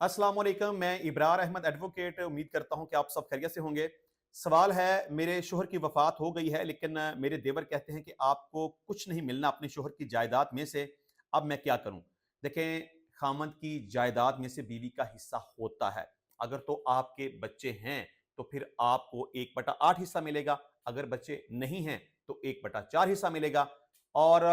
अस्सलाम वालेकुम, मैं इब्रार अहमद एडवोकेट। उम्मीद करता हूं कि आप सब खैरियत से होंगे। सवाल है, मेरे शोहर की वफ़ात हो गई है, लेकिन मेरे देवर कहते हैं कि आपको कुछ नहीं मिलना अपने शोहर की जायदाद में से। अब मैं क्या करूं? देखें, खामद की जायदाद में से बीवी का हिस्सा होता है। अगर तो आपके बच्चे हैं तो फिर आपको 1/8 हिस्सा मिलेगा। अगर बच्चे नहीं हैं तो 1/4 हिस्सा मिलेगा। और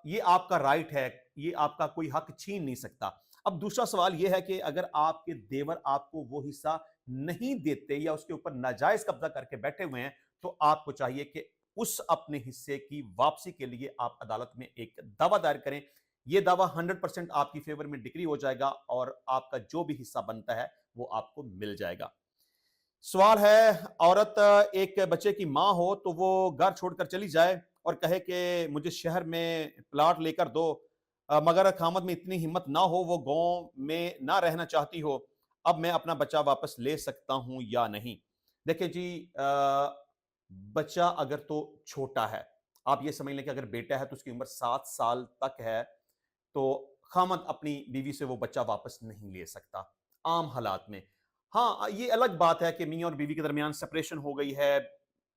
ये आपका राइट है, ये आपका कोई हक छीन नहीं सकता। अब दूसरा सवाल यह है कि अगर आपके देवर आपको वो हिस्सा नहीं देते या उसके ऊपर नाजायज कब्जा करके बैठे हुए हैं, तो आपको चाहिए कि उस अपने हिस्से की वापसी के लिए आप अदालत में एक दावा दायर करें। यह दावा 100% आपकी फेवर में डिक्री हो जाएगा और आपका जो भी हिस्सा बनता है वो आपको मिल जाएगा। सवाल है, औरत एक बच्चे की माँ हो तो वो घर छोड़कर चली जाए और कहे कि मुझे शहर में प्लाट लेकर दो, मगर खामद में इतनी हिम्मत ना हो, वो गांव में ना रहना चाहती हो। अब मैं अपना बच्चा वापस ले सकता हूं या नहीं? देखिए जी, बच्चा अगर तो छोटा है, आप ये समझ लें कि अगर बेटा है तो उसकी उम्र 7 साल तक है, तो खामद अपनी बीवी से वो बच्चा वापस नहीं ले सकता आम हालात में। हाँ, ये अलग बात है कि मियाँ और बीवी के दरमियान सेपरेशन हो गई है,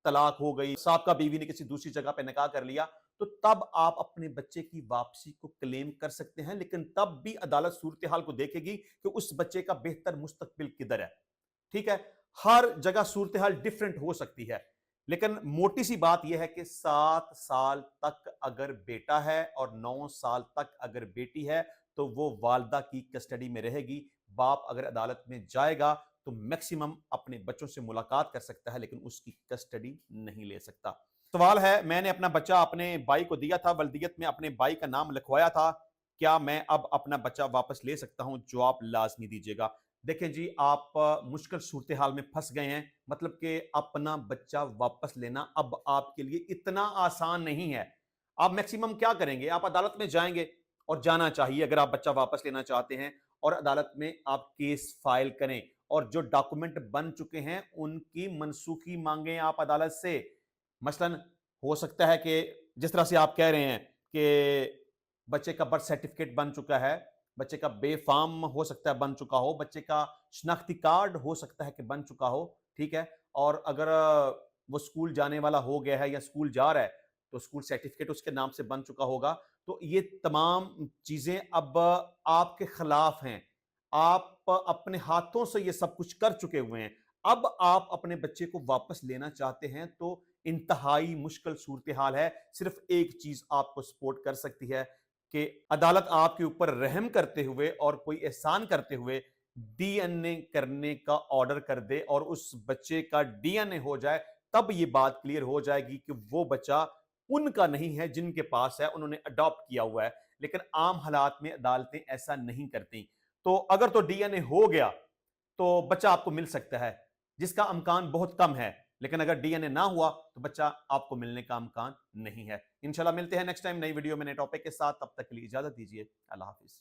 तलाक हो गई, साबका बीवी ने किसी दूसरी जगह पे निकाह कर लिया, तो तब आप अपने बच्चे की वापसी को क्लेम कर सकते हैं, लेकिन तब भी अदालत सूरत-ए-हाल को देखेगी कि उस बच्चे का बेहतर मुस्तकबिल किधर है। ठीक है? हर जगह सूरत-ए-हाल डिफरेंट हो सकती है, लेकिन मोटी सी बात यह है कि 7 साल तक अगर बेटा है और 9 साल तक अगर बेटी है, तो वो वालिदा की कस्टडी में रहेगी। बाप अगर अदालत में जाएगा तो मैक्सिमम अपने बच्चों से मुलाकात कर सकता है, लेकिन उसकी कस्टडी नहीं ले सकता। सवाल है, मैंने अपना बच्चा अपने भाई को दिया था, वल्दियत में अपने भाई का नाम लिखवाया था, क्या मैं अब अपना बच्चा वापस ले सकता हूं? जवाब लाजमी दीजिएगा। देखें जी, आप मुश्किल सूरत हाल में फंस गए हैं। मतलब कि अपना बच्चा वापस लेना अब आपके लिए इतना आसान नहीं है। आप मैक्सिमम क्या करेंगे? आप अदालत में जाएंगे, और जाना चाहिए अगर आप बच्चा वापस लेना चाहते हैं, और अदालत में आप केस फाइल करें और जो डॉक्यूमेंट बन चुके हैं उनकी मनसूखी मांगें आप अदालत से। मसलन हो सकता है कि जिस तरह से आप कह रहे हैं कि बच्चे का बर्थ सर्टिफिकेट बन चुका है, बच्चे का बेफाम हो सकता है बन चुका हो, बच्चे का शनाख्ती कार्ड हो सकता है कि बन चुका हो, ठीक है? और अगर वो स्कूल जाने वाला हो गया है या स्कूल जा रहा है, तो स्कूल सर्टिफिकेट उसके नाम से बन चुका होगा। तो ये तमाम चीज़ें अब आपके खिलाफ हैं। आप अपने हाथों से ये सब कुछ कर चुके हुए हैं। अब आप अपने बच्चे को वापस लेना चाहते हैं तो इंतहाई मुश्किल सूरत-ए-हाल है। सिर्फ़ एक चीज़ आपको सपोर्ट कर सकती है कि अदालत आपके ऊपर रहम करते हुए और कोई एहसान करते हुए डीएनए करने का ऑर्डर कर दे और उस बच्चे का डीएनए हो जाए, तब ये बात क्लियर हो जाएगी कि वो बच्चा उनका नहीं है जिनके पास है, उन्होंने अडॉप्ट किया हुआ है। लेकिन आम हालात में अदालतें ऐसा नहीं करती। तो अगर तो डीएनए हो गया तो बच्चा आपको मिल सकता है, जिसका इम्कान बहुत कम है। लेकिन अगर डीएनए ना हुआ तो बच्चा आपको मिलने का इम्कान नहीं है। इंशाल्लाह मिलते हैं नेक्स्ट टाइम नई वीडियो में नए टॉपिक के साथ। तब तक के लिए इजाजत दीजिए। अल्लाह हाफिज।